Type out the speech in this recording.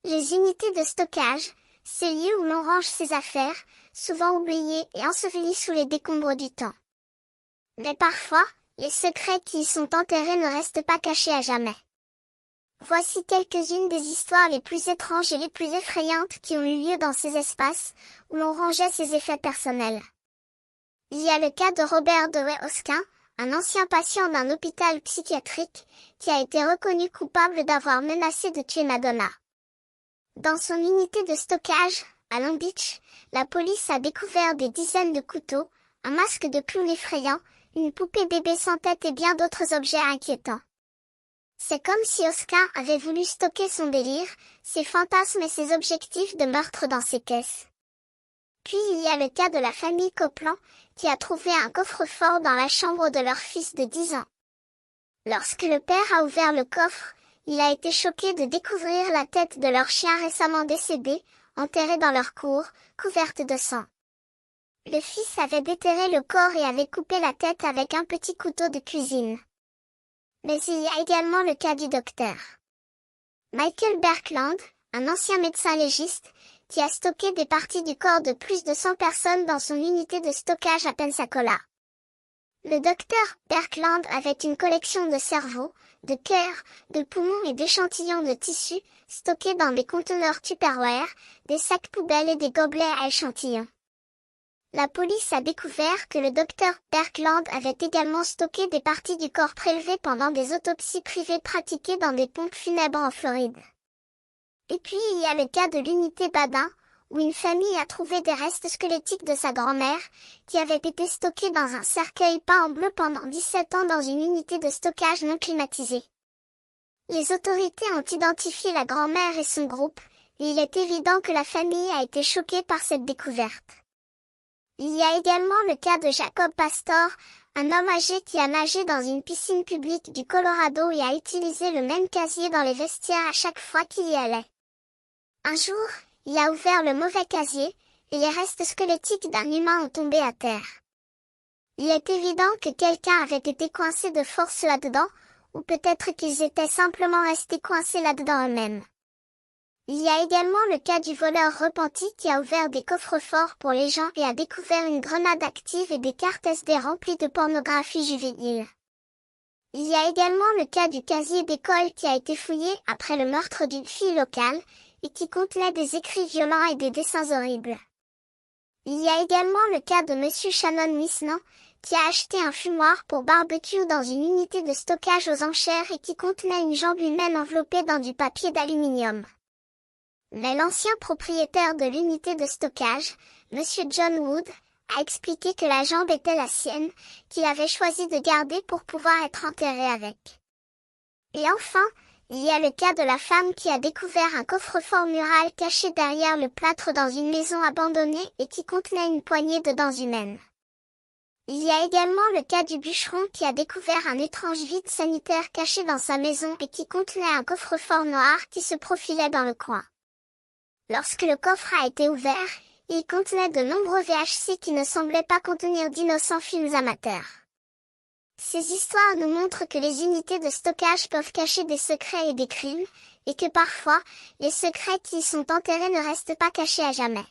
Les unités de stockage, c'est lieu où l'on range ses affaires, souvent oubliées et ensevelies sous les décombres du temps. Mais parfois, les secrets qui y sont enterrés ne restent pas cachés à jamais. Voici quelques-unes des histoires les plus étranges et les plus effrayantes qui ont eu lieu dans ces espaces, où l'on rangeait ses effets personnels. Il y a le cas de Robert Dewey Hoskin, un ancien patient d'un hôpital psychiatrique, qui a été reconnu coupable d'avoir menacé de tuer Madonna. Dans son unité de stockage, à Long Beach, la police a découvert des dizaines de couteaux, un masque de clown effrayant, une poupée bébé sans tête et bien d'autres objets inquiétants. C'est comme si Oscar avait voulu stocker son délire, ses fantasmes et ses objectifs de meurtre dans ses caisses. Puis il y a le cas de la famille Copeland, qui a trouvé un coffre-fort dans la chambre de leur fils de 10 ans. Lorsque le père a ouvert le coffre, il a été choqué de découvrir la tête de leur chien récemment décédé, enterrée dans leur cour, couverte de sang. Le fils avait déterré le corps et avait coupé la tête avec un petit couteau de cuisine. Mais il y a également le cas du docteur Michael Berkland, un ancien médecin légiste, qui a stocké des parties du corps de plus de 100 personnes dans son unité de stockage à Pensacola. Le docteur Berkland avait une collection de cerveaux, de cœurs, de poumons et d'échantillons de tissus, stockés dans des conteneurs Tupperware, des sacs poubelles et des gobelets à échantillons. La police a découvert que le docteur Berkland avait également stocké des parties du corps prélevées pendant des autopsies privées pratiquées dans des pompes funèbres en Floride. Et puis il y a le cas de l'unité Badin, où une famille a trouvé des restes squelettiques de sa grand-mère, qui avait été stockés dans un cercueil peint en bleu pendant 17 ans dans une unité de stockage non climatisée. Les autorités ont identifié la grand-mère et son groupe, et il est évident que la famille a été choquée par cette découverte. Il y a également le cas de Jacob Pastor, un homme âgé qui a nagé dans une piscine publique du Colorado et a utilisé le même casier dans les vestiaires à chaque fois qu'il y allait. Un jour, il a ouvert le mauvais casier, et les restes squelettiques d'un humain ont tombé à terre. Il est évident que quelqu'un avait été coincé de force là-dedans, ou peut-être qu'ils étaient simplement restés coincés là-dedans eux-mêmes. Il y a également le cas du voleur repenti qui a ouvert des coffres-forts pour les gens et a découvert une grenade active et des cartes SD remplies de pornographie juvénile. Il y a également le cas du casier d'école qui a été fouillé après le meurtre d'une fille locale, et qui contenait des écrits violents et des dessins horribles. Il y a également le cas de Monsieur Shannon Misnan, qui a acheté un fumoir pour barbecue dans une unité de stockage aux enchères et qui contenait une jambe humaine enveloppée dans du papier d'aluminium. Mais l'ancien propriétaire de l'unité de stockage, Monsieur John Wood, a expliqué que la jambe était la sienne, qu'il avait choisi de garder pour pouvoir être enterré avec. Et enfin, il y a le cas de la femme qui a découvert un coffre-fort mural caché derrière le plâtre dans une maison abandonnée et qui contenait une poignée de dents humaines. Il y a également le cas du bûcheron qui a découvert un étrange vide sanitaire caché dans sa maison et qui contenait un coffre-fort noir qui se profilait dans le coin. Lorsque le coffre a été ouvert, il contenait de nombreux VHC qui ne semblaient pas contenir d'innocents films amateurs. Ces histoires nous montrent que les unités de stockage peuvent cacher des secrets et des crimes, et que parfois, les secrets qui y sont enterrés ne restent pas cachés à jamais.